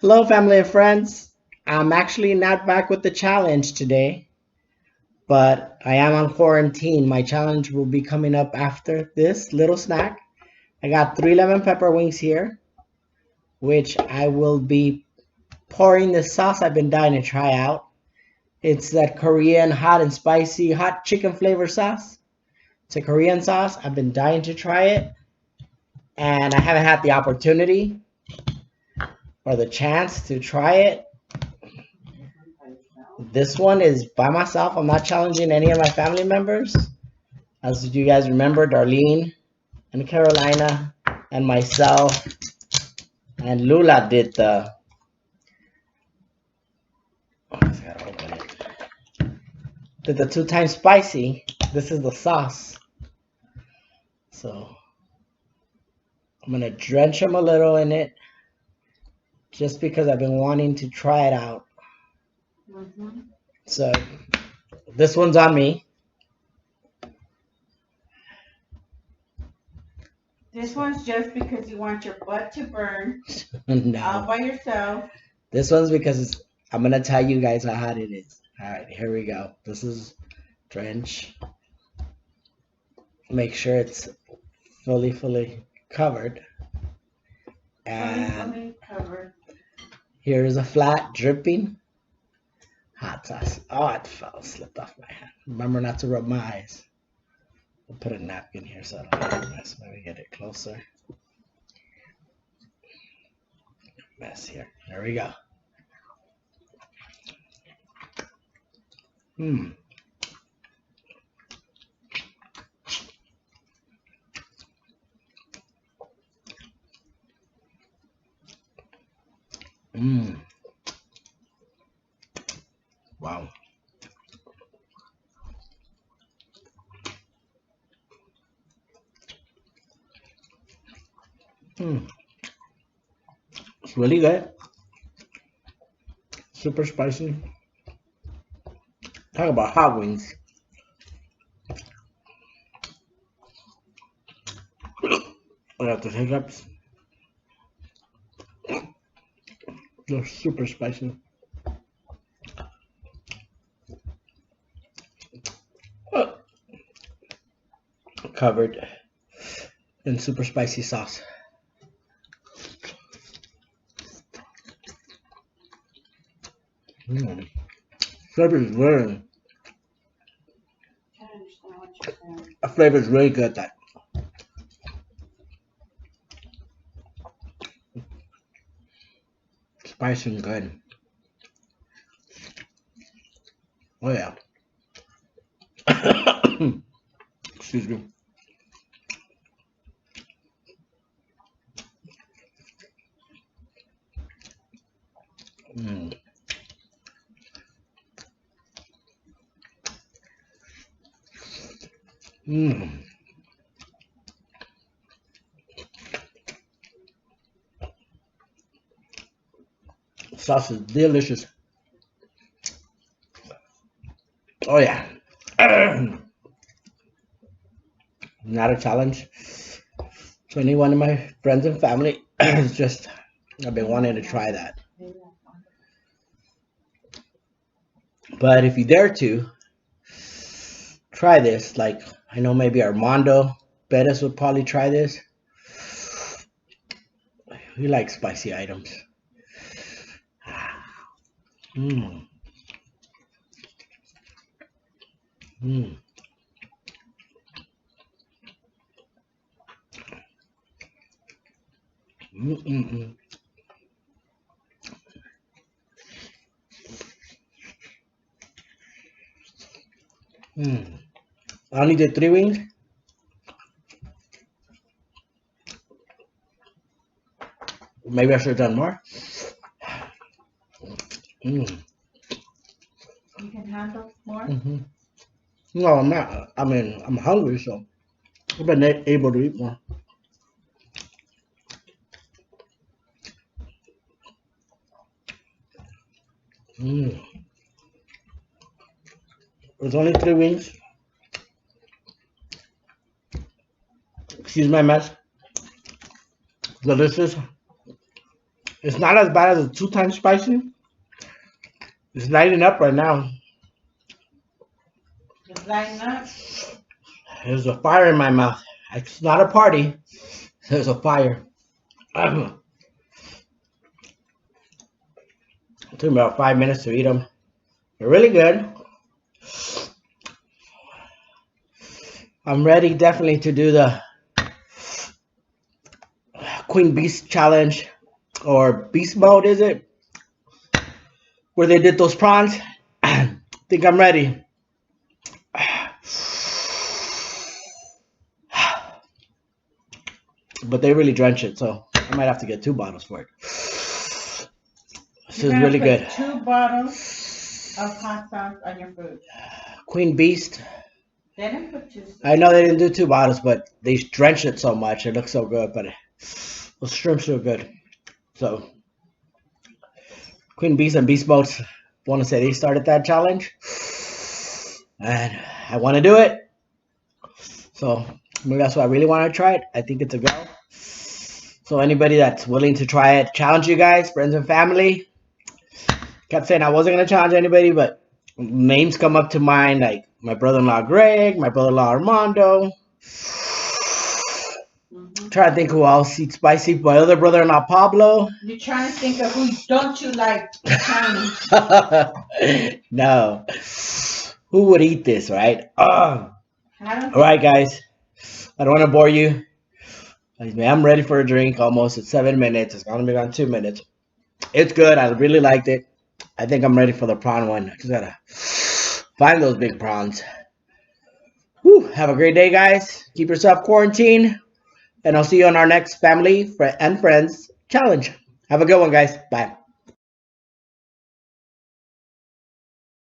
Hello, family and friends. I'm actually not back with the challenge today, but I am on quarantine. My challenge will be coming up after this little snack. I got three lemon pepper wings here, which I will be pouring the sauce I've been dying to try out. It's that Korean hot and spicy hot chicken flavor sauce. It's a Korean sauce. I've been dying to try it, and I haven't had the opportunity or the chance to try it. This one is by myself. I'm not challenging any of my family members. As you guys remember, Darlene and Carolina and myself and Lula did the. Oh, I gotta open it. Did the 2 times spicy. This is the sauce. So I'm gonna drench them a little in it, just because I've been wanting to try it out. So this one's on me. This one's just because you want your butt to burn all No, by yourself. this one's because I'm gonna tell you guys how hot it is. All right, here we go. This is drench. Make sure it's fully covered. And Fully covered. here's a flat dripping hot sauce. Oh, it slipped off my hand. Remember not to rub my eyes. I'll put a napkin here so I don't get a mess. Let me get it closer. Mess here. There we go. Mmm. Mmm. Wow. Mmm. It's really good. Super spicy. Talk about hot wings. I got the hiccups. They're super spicy. Covered in super spicy sauce. Mmm. Flavor is really, I don't understand what you're saying. the flavor is really good. That spicy and good. Oh yeah. Excuse me. Mm. Mm. Sauce is delicious. Oh yeah. Not a challenge to any one of my friends and family. It's just I've been wanting to try that. But if you dare to try this, like I know maybe Armando Bettis would probably try this. We like spicy items. Mm. Mm. Mm-mm-mm. Mm. I only did 3 wings. Maybe I should have done more. Mm. You can handle more. Hmm. No, I'm not. I mean, I'm hungry, so I've been able to eat more. Mm. It's only 3 wings. Excuse my mess. Delicious. It's not as bad as the 2 times spicy. It's lighting up right now. It's lighting up. There's a fire in my mouth. It's not a party. There's a fire. It took me about 5 minutes to eat them. They're really good. I'm ready definitely to do the Queen Beast Challenge or Beast Mode, is it? Where they did those prawns. I think I'm ready. But they really drench it, so I might have to get 2 bottles for it. This is really good. 2 bottles of hot sauce on your food. Queen Beast. They didn't put 2. I know they didn't do 2 bottles, but they drenched it so much. It looks so good, but those shrimps are good. So, Queen Beast and Beast Boats want to say they started that challenge. And I want to do it. So, maybe that's why I really want to try it. I think it's a go. So, anybody that's willing to try it, challenge you guys, friends and family. Kept saying I wasn't going to challenge anybody, but names come up to mind, like my brother-in-law Greg, my brother-in-law Armando. Trying to think who else eats spicy. My other brother-in-law Pablo. You're trying to think of who don't you like to challenge. No. Who would eat this, right? All right, guys. I don't want to bore you. I'm ready for a drink almost at 7 minutes. It's going to be around 2 minutes. It's good. I really liked it. I think I'm ready for the prawn one. I just got to find those big prawns. Whew. Have a great day, guys. Keep yourself quarantined. And I'll see you on our next family and friends challenge. Have a good one, guys. Bye.